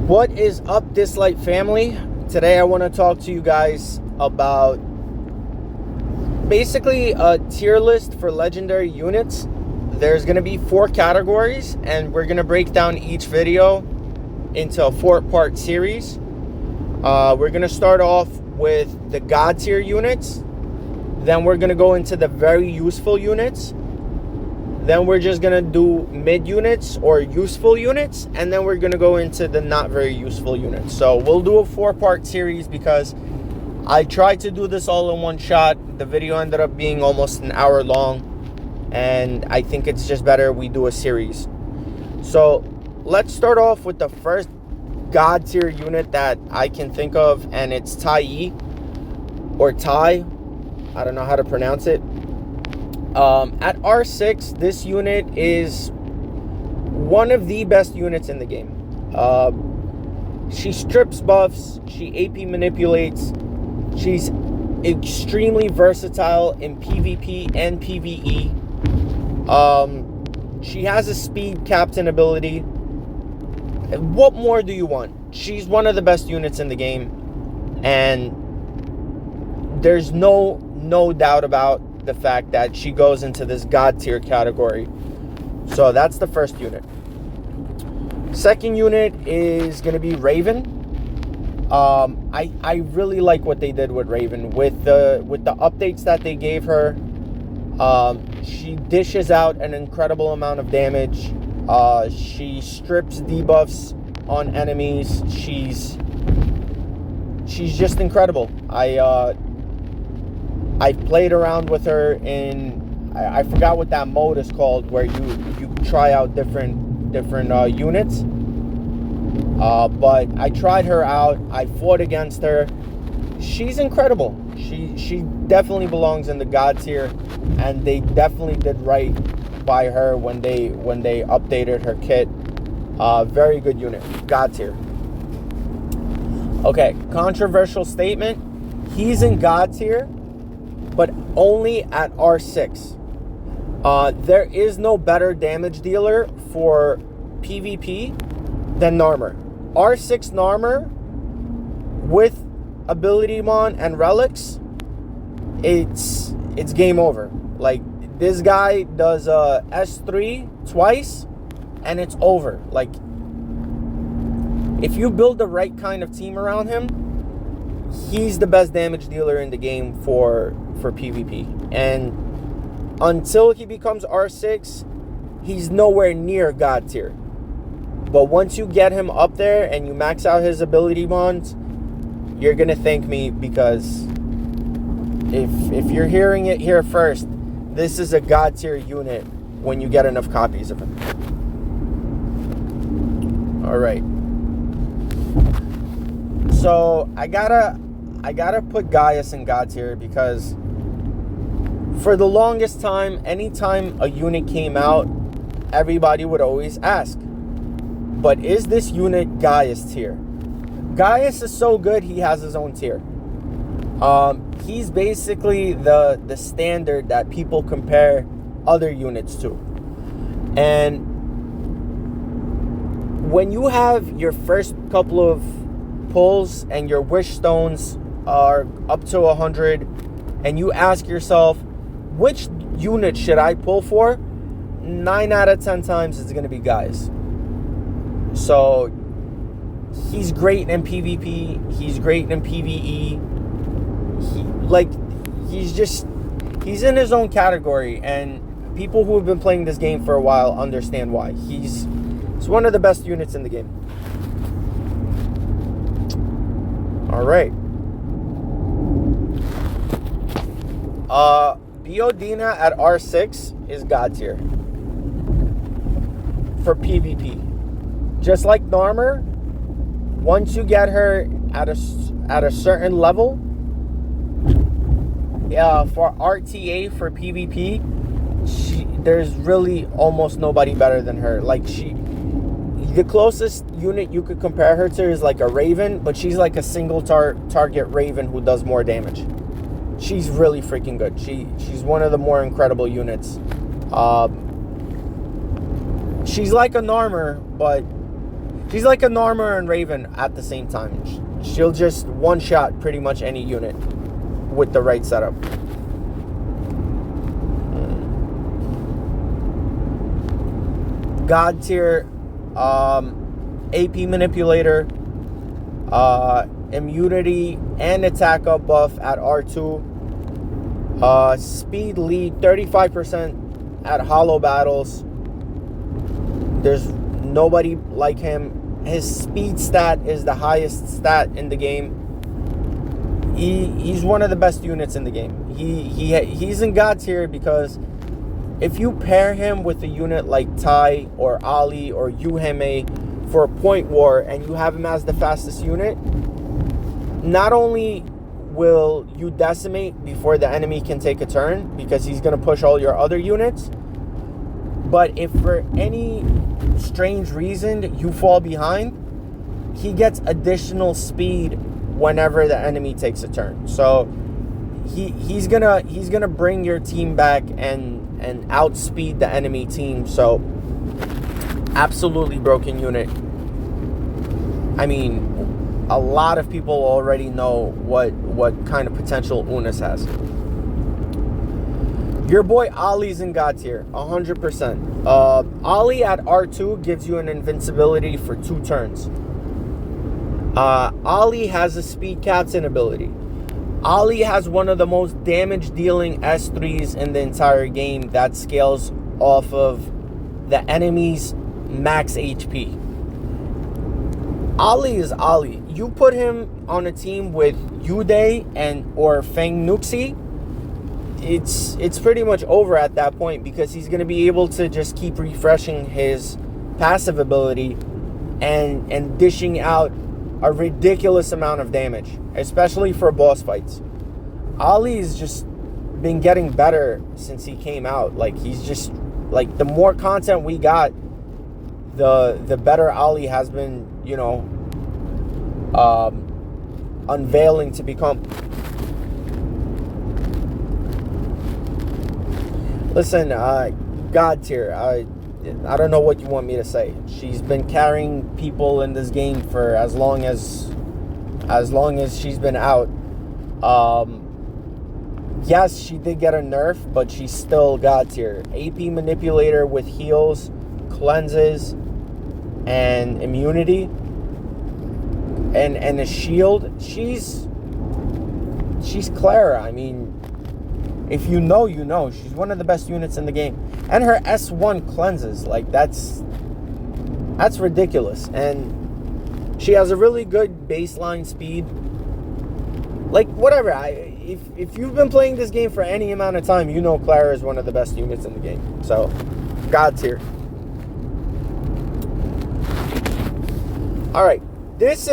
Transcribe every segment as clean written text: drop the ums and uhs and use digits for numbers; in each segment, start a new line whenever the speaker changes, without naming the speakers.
What is up, Dislyte family? Today I want to talk to you guys about basically a tier list for legendary units. There's going to be 4 categories, and we're going to break down each video into a 4-part series. We're going to start off with the god tier units. Then we're going to go into the very useful units. Then we're just going to do mid units or useful units. And then we're going to go into the not very useful units. So we'll do a 4-part series because I tried to do this all in one shot. The video ended up being almost an hour long. And I think it's just better we do a series. So let's start off with the first god tier unit that I can think of. And it's Tai or Tai. I don't know how to pronounce it. At R6, this unit is one of the best units in the game. She strips buffs, she AP manipulates, she's extremely versatile in PvP and PvE. She has a speed captain ability. What more do you want? She's one of the best units in the game, and there's no doubt about the fact that she goes into this god tier category. So that's the first unit. Second unit is going to be Raven. I really like what they did with Raven with the updates that they gave her. She dishes out an incredible amount of damage. She strips debuffs on enemies. She's just incredible. I've played around with her in, I forgot what that mode is called, where you try out different units. But I tried her out. I fought against her. She's incredible. She definitely belongs in the god tier, and they definitely did right by her when they updated her kit. Very good unit, god tier. Okay, controversial statement. He's in god tier, but only at R6. There is no better damage dealer for PvP than Narmer. R6 Narmer with ability mon and relics, it's game over. Like, this guy does S3 twice and it's over. Like, if you build the right kind of team around him, he's the best damage dealer in the game for PvP. And until he becomes R6, he's nowhere near god tier. But once you get him up there and you max out his ability bonds, you're gonna thank me, because if you're hearing it here first, this is a god tier unit when you get enough copies of him. All right. So I gotta put Gaius in god tier, because for the longest time, anytime a unit came out, everybody would always ask, but is this unit Gaius tier? Gaius is so good, he has his own tier. He's basically the standard that people compare other units to. And when you have your first couple of pulls and your wish stones are up to 100, and you ask yourself, which unit should I pull for? 9 out of 10 times it's going to be Gaius. So he's great in PvP. He's great in PvE. He's in his own category, and people who have been playing this game for a while understand why. He's one of the best units in the game. All right. Biodina at R6 is god tier for PvP. Just like Narmer, once you get her at a certain level, for RTA for PvP, there's really almost nobody better than her. Like, the closest unit you could compare her to is like a Raven, but she's like a single target Raven who does more damage. She's really freaking good. She's one of the more incredible units. She's like a Narmer, but She's like an armor and raven at the same time. She'll just one-shot pretty much any unit with the right setup. God tier, AP manipulator, immunity and attack up buff at R2, speed lead 35% at hollow battles. There's nobody like him. His speed stat is the highest stat in the game. He's one of the best units in the game. He's in God tier because if you pair him with a unit like Tai or Ali or Yuheme for a point war and you have him as the fastest unit, not only will you decimate before the enemy can take a turn because he's going to push all your other units, but if for any strange reason you fall behind, he gets additional speed whenever the enemy takes a turn. So he's gonna bring your team back and outspeed the enemy team. So absolutely broken unit. I mean, a lot of people already know what kind of potential Unis has. Your boy Ali's in God tier, 100%. Ali at R2 gives you an invincibility for 2 turns. Ali has a speed captain ability. Ali has one of the most damage dealing S3s in the entire game that scales off of the enemy's max HP. Ali is Ali. You put him on a team with Yude or Feng Nuxi, it's pretty much over at that point because he's going to be able to just keep refreshing his passive ability and dishing out a ridiculous amount of damage, especially for boss fights. Ali's just been getting better since he came out. Like, he's just, like, the more content we got, the better Ali has been, you know, unveiling to become. Listen, God tier, I don't know what you want me to say. She's been carrying people in this game for as long as she's been out. Yes, she did get a nerf, but she's still God tier. AP manipulator with heals, cleanses, and immunity, and a shield. She's Clara. I mean, if you know, you know. She's one of the best units in the game. And her S1 cleanses. Like, that's ridiculous. And she has a really good baseline speed. Like, whatever. If you've been playing this game for any amount of time, you know Clara is one of the best units in the game. So, God tier. Alright. This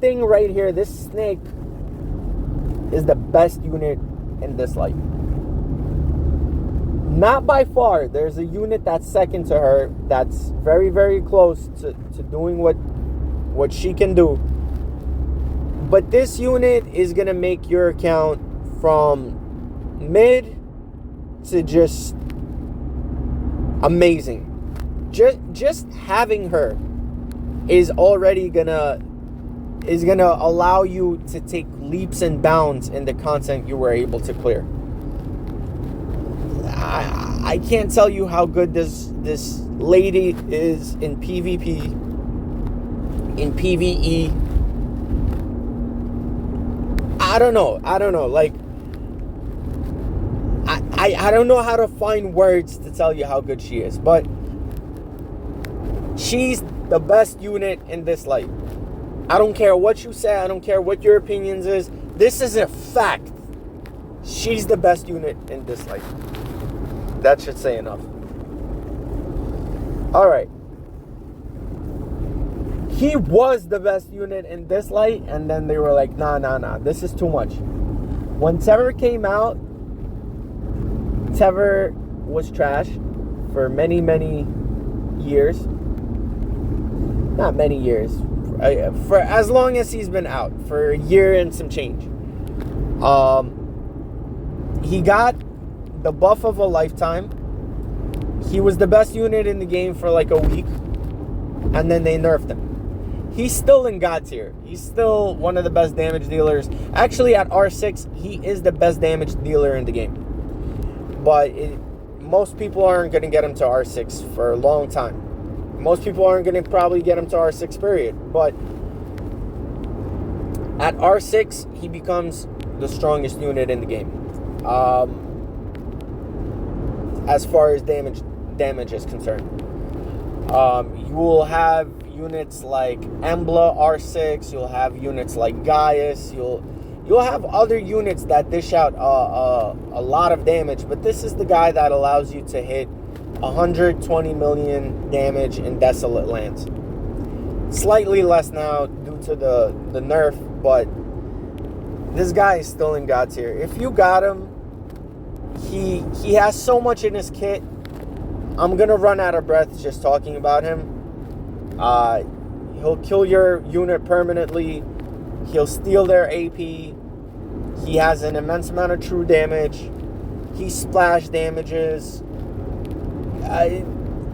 thing right here, this snake, is the best unit in dislyte. Not by far. There's a unit that's second to her that's very, very close to doing what she can do. But this unit is going to make your account from mid to just amazing. Just having her is already gonna allow you to take leaps and bounds in the content you were able to clear. I can't tell you how good this lady is in PvP, in PvE. I don't know. Like, I don't know how to find words to tell you how good she is, but she's the best unit in dislyte. I don't care what you say. I don't care what your opinions is. This is a fact. She's the best unit in dislyte. That should say enough. Alright. He was the best unit in dislyte, and then they were like, nah, this is too much. When Tever came out, Tever was trash for many, many years. Not many years. For as long as he's been out, for a year and some change. He got the buff of a lifetime. He was the best unit in the game for like a week, and then they nerfed him. He's still in God tier. He's still one of the best damage dealers. Actually, at R6, he is the best damage dealer in the game. But most people aren't going to get him to R6 for a long time. Most people aren't going to probably get him to R6, period. But at R6, he becomes the strongest unit in the game. As far as damage is concerned. You will have units like Embla R6, you'll have units like Gaius, you'll have other units that dish out a lot of damage, but this is the guy that allows you to hit 120 million damage in Desolate Lands. Slightly less now due to the nerf, but this guy is still in God tier. If you got him, he has so much in his kit. I'm gonna run out of breath just talking about him. He'll kill your unit permanently. He'll steal their AP. He has an immense amount of true damage. He splash damages.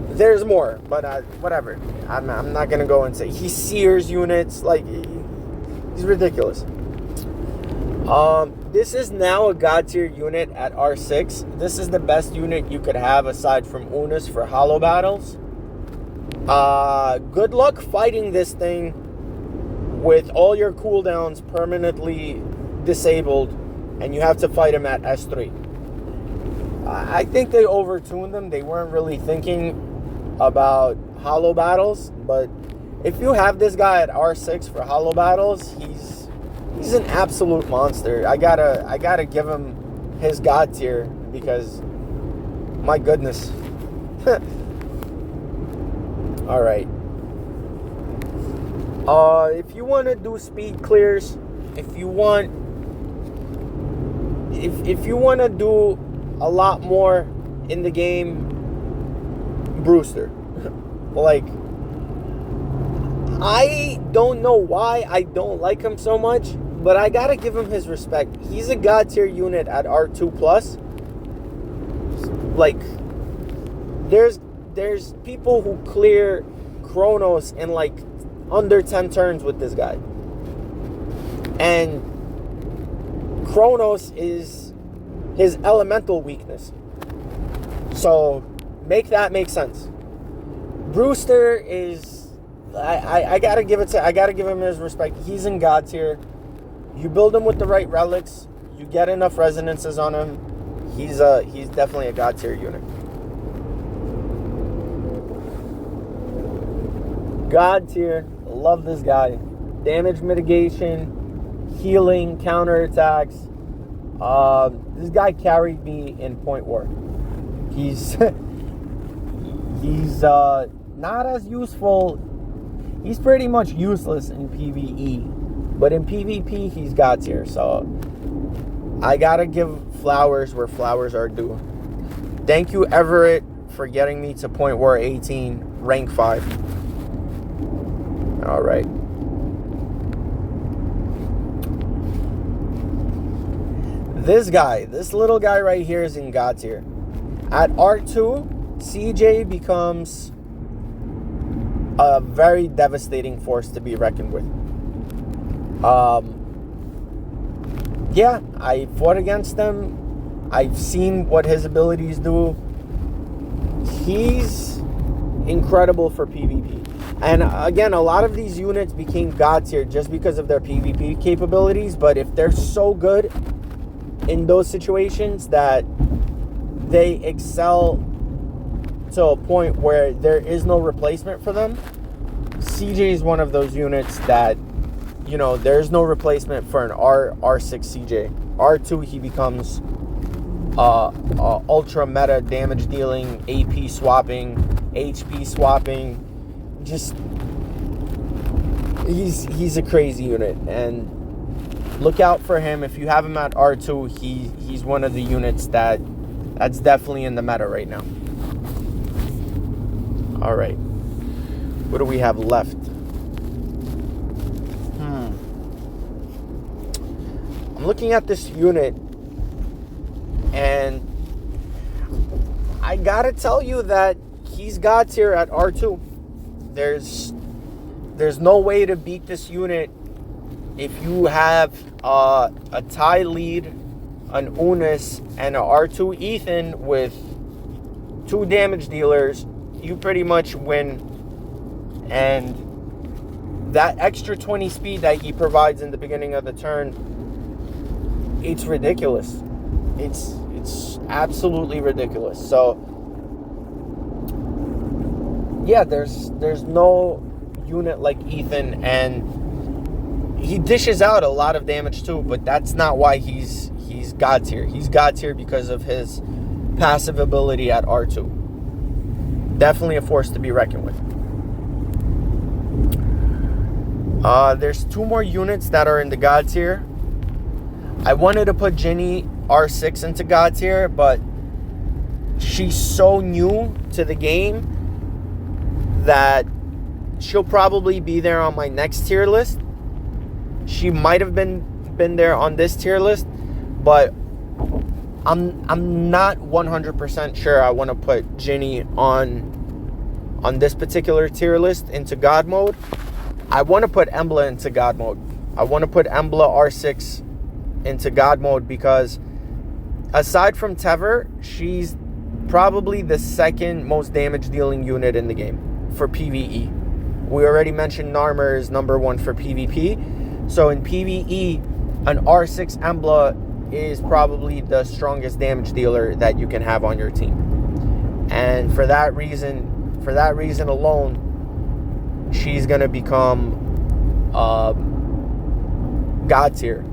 There's more, but whatever. I'm not gonna go and say he sears units. Like, he's ridiculous. This is now a God tier unit at R6. This is the best unit you could have aside from Unis for hollow battles. Good luck fighting this thing with all your cooldowns permanently disabled, and you have to fight him at S3. I think they overtuned them. They weren't really thinking about hollow battles, but if you have this guy at R6 for hollow battles, he's an absolute monster. I gotta give him his God tier because, my goodness. All right. If you want to do speed clears, if you want to do a lot more in the game, Brewster. Like, I don't know why I don't like him so much, but I gotta give him his respect. He's a God tier unit at R2+. Like, there's people who clear Chronos in like under 10 turns with this guy. And Chronos is his elemental weakness. So make that make sense. Brewster is, I gotta give him his respect. He's in God tier. You build him with the right relics, you get enough resonances on him, he's definitely a God tier unit. God tier, love this guy. Damage mitigation, healing, counterattacks. This guy carried me in Point War. He's not as useful. He's pretty much useless in PvE, but in PvP he's God tier. So I gotta give flowers where flowers are due. Thank you, Everett, for getting me to Point War 18, rank 5. All right. This little guy right here is in God tier. At R2, CJ becomes a very devastating force to be reckoned with. Yeah, I fought against him. I've seen what his abilities do. He's incredible for PvP. And again, a lot of these units became God tier just because of their PvP capabilities, but if they're so good in those situations that they excel to a point where there is no replacement for them, CJ is one of those units that, you know, there's no replacement for an R6 CJ. R2, he becomes ultra meta damage dealing, AP swapping, HP swapping. Just, he's a crazy unit, and look out for him. If you have him at R2, he's one of the units that's definitely in the meta right now. All right, what do we have left? I'm looking at this unit, and I gotta tell you that he's God tier at R2. There's no way to beat this unit if you have a Ty lead, an Unis, and an R2 Ethan with 2 damage dealers. You pretty much win. And that extra 20 speed that he provides in the beginning of the turn, it's ridiculous. It's absolutely ridiculous. So yeah, there's no unit like Ethan, and he dishes out a lot of damage too, but that's not why he's God tier. He's God tier because of his passive ability at R2. Definitely a force to be reckoned with. There's 2 more units that are in the God tier. I wanted to put Ginny R6 into God tier, but she's so new to the game that she'll probably be there on my next tier list. She might have been there on this tier list, but I'm not 100% sure I want to put Ginny on this particular tier list into God mode. I want to put Embla into God mode. I want to put Embla R6 into God mode because aside from Tever, she's probably the second most damage dealing unit in the game for PvE. We already mentioned Narmer is number 1 for PvP. So in PvE, an R6 Embla is probably the strongest damage dealer that you can have on your team. And for that reason alone, she's going to become God tier.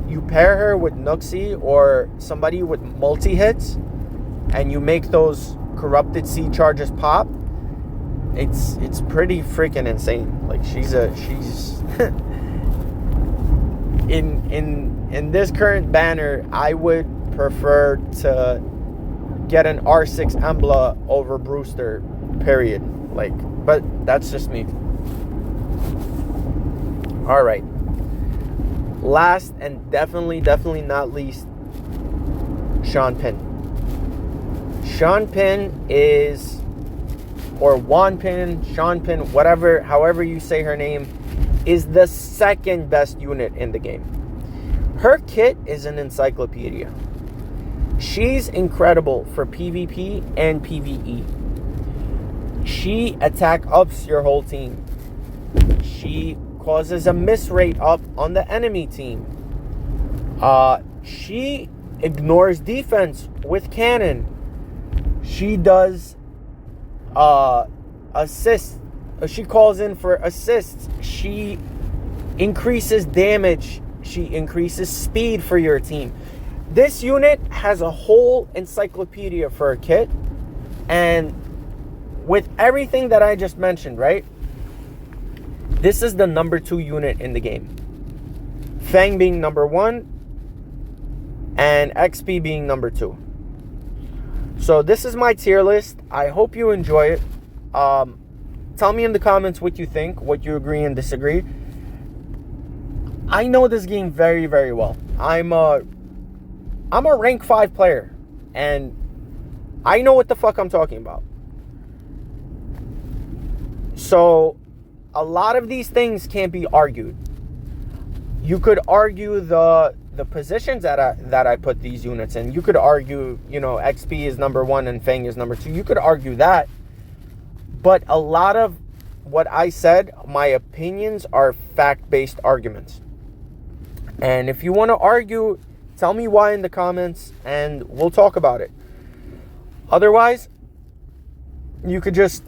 You pair her with Nuxie or somebody with multi-hits, and you make those corrupted sea charges pop, it's pretty freaking insane. Like she's in this current banner, I would prefer to get an R6 Embla over Brewster, period. Like, but that's just me. All right. Last and definitely not least, Sean Penn. Sean Penn is, or Juan Penn, Sean Penn, whatever, however you say her name, is the second best unit in the game. Her kit is an encyclopedia. She's incredible for PvP and PvE. She attack ups your whole team. She causes a miss rate up on the enemy team. She ignores defense with cannon. She does assists. She calls in for assists. She increases damage. She increases speed for your team. This unit has a whole encyclopedia for a kit. And with everything that I just mentioned, right? This is the number 2 unit in the game. Fang being number 1 and XP being number 2. So this is my tier list. I hope you enjoy it. Tell me in the comments what you think, what you agree and disagree. I know this game very, very well. I'm a rank 5 player, and I know what the fuck I'm talking about. So a lot of these things can't be argued. You could argue the positions that I put these units in. You could argue, XP is number 1 and Fang is number 2. You could argue that. But a lot of what I said, my opinions are fact-based arguments. And if you want to argue, tell me why in the comments and we'll talk about it. Otherwise, you could just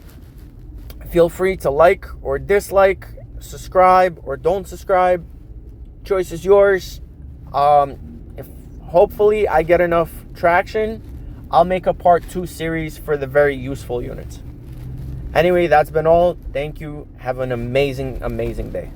feel free to like or dislike, subscribe or don't subscribe. Choice is yours. If hopefully I get enough traction, I'll make a part 2 series for the very useful units. Anyway, that's been all. Thank you. Have an amazing, amazing day.